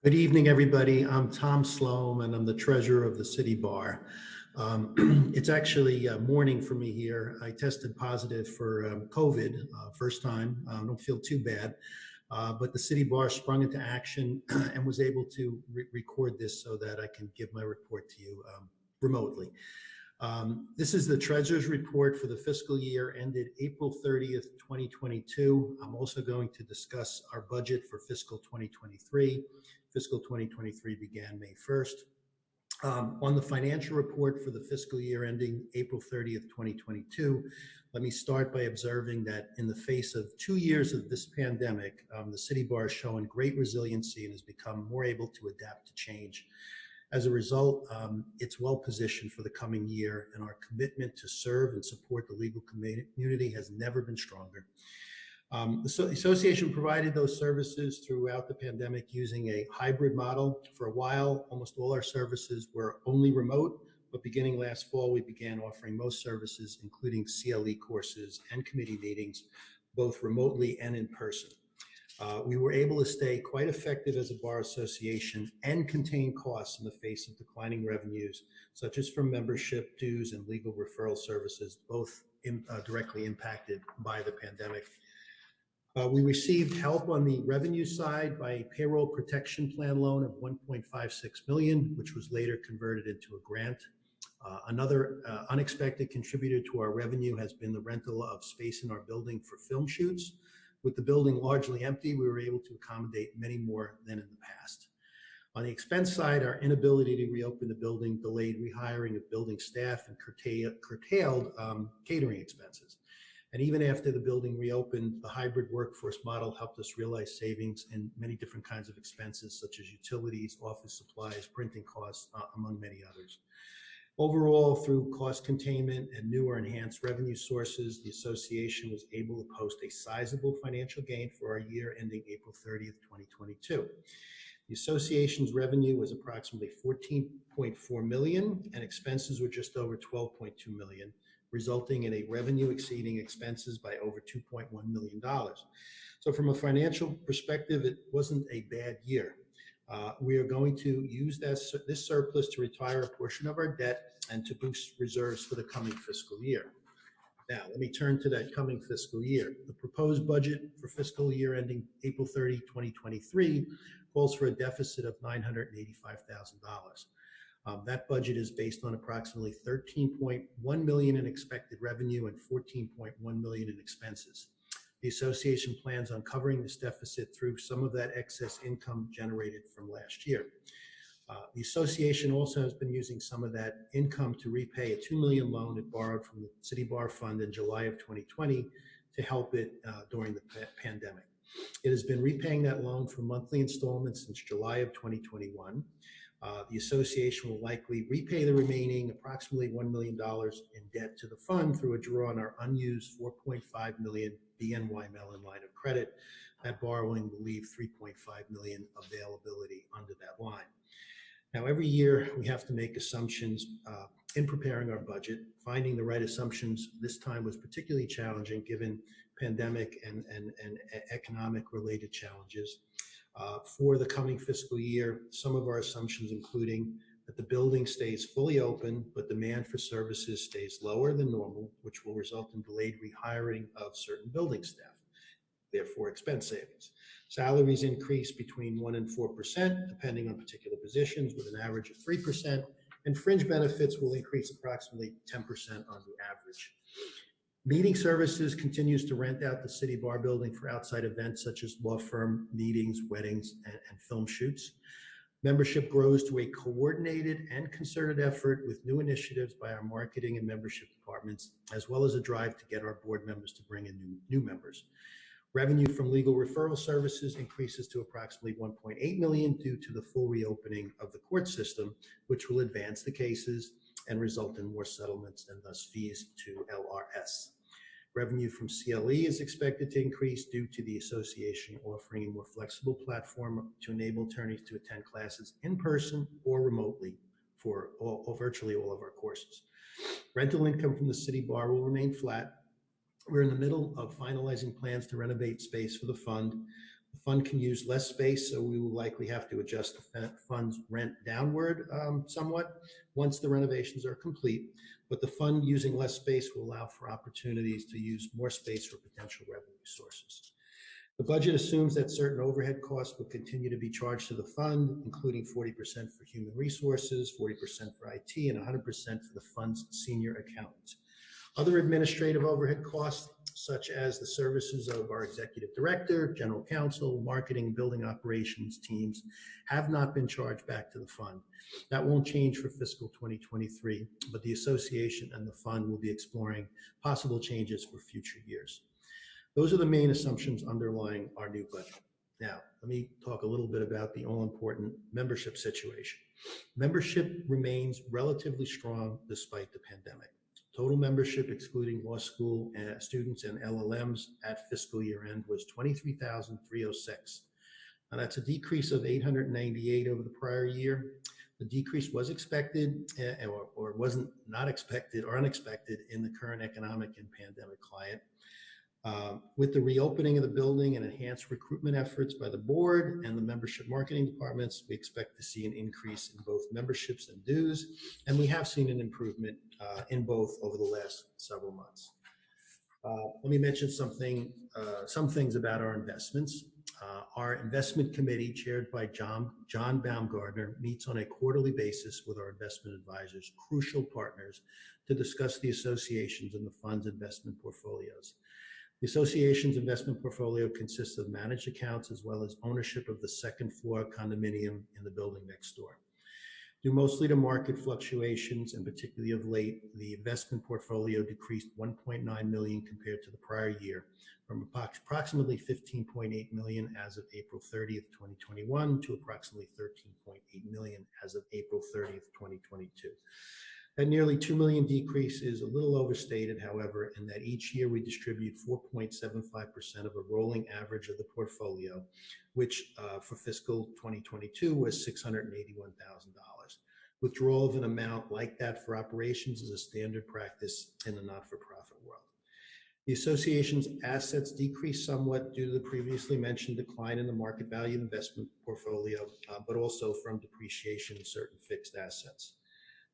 Good evening, everybody. I'm Tom Slome, and I'm the treasurer of the City Bar. It's actually morning for me here. I tested positive for COVID first time. Don't feel too bad, but the City Bar sprung into action and was able to record this so that I can give my report to you remotely. This is the treasurer's report for the fiscal year ended April 30th, 2022. I'm also going to discuss our budget for fiscal 2023. Fiscal 2023 began May 1st. On the financial report for the fiscal year ending April 30th, 2022, let me start by observing that in the face of 2 years of this pandemic, the City Bar has shown great resiliency and has become more able to adapt to change. As a result, it's well positioned for the coming year, and our commitment to serve and support the legal community has never been stronger. The association provided those services throughout the pandemic using a hybrid model. For a while, almost all our services were only remote, but beginning last fall, we began offering most services, including CLE courses and committee meetings, both remotely and in person. We were able to stay quite effective as a bar association and contain costs in the face of declining revenues, such as from membership dues and legal referral services, both directly impacted by the pandemic. We received help on the revenue side by a payroll protection plan loan of $1.56 million, which was later converted into a grant. Another unexpected contributor to our revenue has been the rental of space in our building for film shoots. With the building largely empty, we were able to accommodate many more than in the past. On the expense side, our inability to reopen the building delayed rehiring of building staff and curtailed catering expenses. And even after the building reopened, the hybrid workforce model helped us realize savings in many different kinds of expenses, such as utilities, office supplies, printing costs, among many others. Overall, through cost containment and new or enhanced revenue sources, the association was able to post a sizable financial gain for our year ending April 30th, 2022. The association's revenue was approximately $14.4 million, and expenses were just over $12.2 million, resulting in a revenue exceeding expenses by over $2.1 million. So from a financial perspective, it wasn't a bad year. We are going to use this surplus to retire a portion of our debt and to boost reserves for the coming fiscal year. Now, let me turn to that coming fiscal year. The proposed budget for fiscal year ending April 30, 2023 calls for a deficit of $985,000. That budget is based on approximately $13.1 million in expected revenue and $14.1 million in expenses. The association plans on covering this deficit through some of that excess income generated from last year. The association also has been using some of that income to repay a $2 million loan it borrowed from the City Bar Fund in July of 2020 to help it during the pandemic. It has been repaying that loan for monthly installments since July of 2021. The association will likely repay the remaining approximately $1 million in debt to the fund through a draw on our unused $4.5 million BNY Mellon line of credit. That borrowing will leave $3.5 million availability under that line. Now, every year we have to make assumptions in preparing our budget. Finding the right assumptions this time was particularly challenging given pandemic and economic related challenges. For the coming fiscal year, some of our assumptions including that the building stays fully open, but demand for services stays lower than normal, which will result in delayed rehiring of certain building staff, therefore expense savings. Salaries increase between 1% and 4%, depending on particular positions, with an average of 3%, and fringe benefits will increase approximately 10% on the average. Meeting services continues to rent out the City Bar building for outside events such as law firm meetings, weddings, and film shoots. Membership grows through a coordinated and concerted effort with new initiatives by our marketing and membership departments, as well as a drive to get our board members to bring in new members. Revenue from legal referral services increases to approximately $1.8 million due to the full reopening of the court system, which will advance the cases and result in more settlements and thus fees to LRS. Revenue from CLE is expected to increase due to the association offering a more flexible platform to enable attorneys to attend classes in person or remotely for virtually all of our courses. Rental income from the City Bar will remain flat. We're in the middle of finalizing plans to renovate space for the fund. The fund can use less space, so we will likely have to adjust the fund's rent downward somewhat once the renovations are complete. But the fund using less space will allow for opportunities to use more space for potential revenue sources. The budget assumes that certain overhead costs will continue to be charged to the fund, including 40% for human resources, 40% for IT, and 100% for the fund's senior accountants. Other administrative overhead costs, such as the services of our executive director, general counsel, marketing, building operations teams, have not been charged back to the fund. That won't change for fiscal 2023, but the association and the fund will be exploring possible changes for future years. Those are the main assumptions underlying our new budget. Now, let me talk a little bit about the all-important membership situation. Membership remains relatively strong despite the pandemic. Total membership, excluding law school students and LLMs at fiscal year end, was 23,306. Now, that's a decrease of 898 over the prior year. The decrease was expected or wasn't not expected or unexpected in the current economic and pandemic climate. With the reopening of the building and enhanced recruitment efforts by the board and the membership marketing departments, we expect to see an increase in both memberships and dues, and we have seen an improvement in both over the last several months. Let me mention some things about our investments. Our investment committee, chaired by John Baumgartner, meets on a quarterly basis with our investment advisors, crucial partners, to discuss the associations and the fund's investment portfolios. The association's investment portfolio consists of managed accounts as well as ownership of the second floor condominium in the building next door. Due mostly to market fluctuations, and particularly of late, the investment portfolio decreased 1.9 million compared to the prior year, from approximately 15.8 million as of April 30th, 2021 to approximately 13.8 million as of April 30th, 2022. That nearly 2 million decrease is a little overstated, however, in that each year we distribute 4.75% of a rolling average of the portfolio, which for fiscal 2022 was $681,000. Withdrawal of an amount like that for operations is a standard practice in the not-for-profit world. The association's assets decreased somewhat due to the previously mentioned decline in the market value of the investment portfolio, but also from depreciation in certain fixed assets.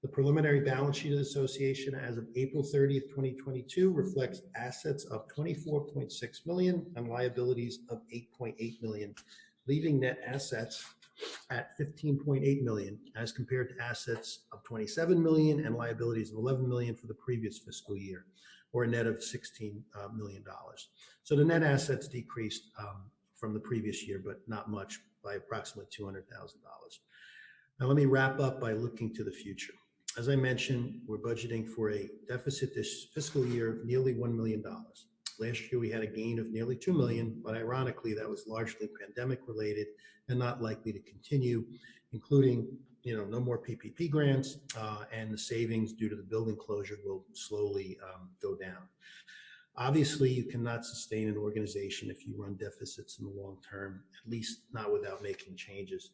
The preliminary balance sheet of the association as of April 30th, 2022 reflects assets of 24.6 million and liabilities of 8.8 million, leaving net assets at 15.8 million as compared to assets of 27 million and liabilities of 11 million for the previous fiscal year, or a net of $16 million. So the net assets decreased from the previous year, but not much, by approximately $200,000. Now let me wrap up by looking to the future. As I mentioned, we're budgeting for a deficit this fiscal year of nearly $1 million. Last year, we had a gain of nearly $2 million, but ironically, that was largely pandemic related and not likely to continue, including no more PPP grants, and the savings due to the building closure will slowly go down. Obviously, you cannot sustain an organization if you run deficits in the long term, at least not without making changes.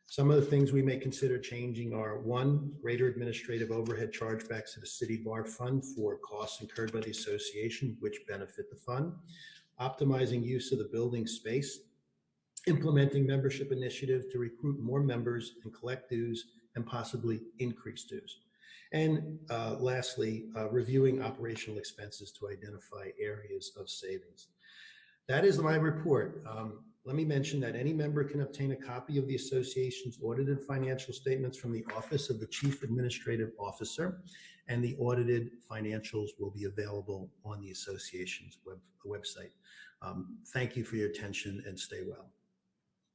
Some of the things we may consider changing are: one, greater administrative overhead chargebacks to the City Bar Fund for costs incurred by the association, which benefit the fund; optimizing use of the building space; implementing membership initiatives to recruit more members and collect dues and possibly increase dues; and lastly, reviewing operational expenses to identify areas of savings. That is my report. Let me mention that any member can obtain a copy of the association's audited financial statements from the Office of the Chief Administrative Officer, and the audited financials will be available on the association's website. Thank you for your attention, and stay well.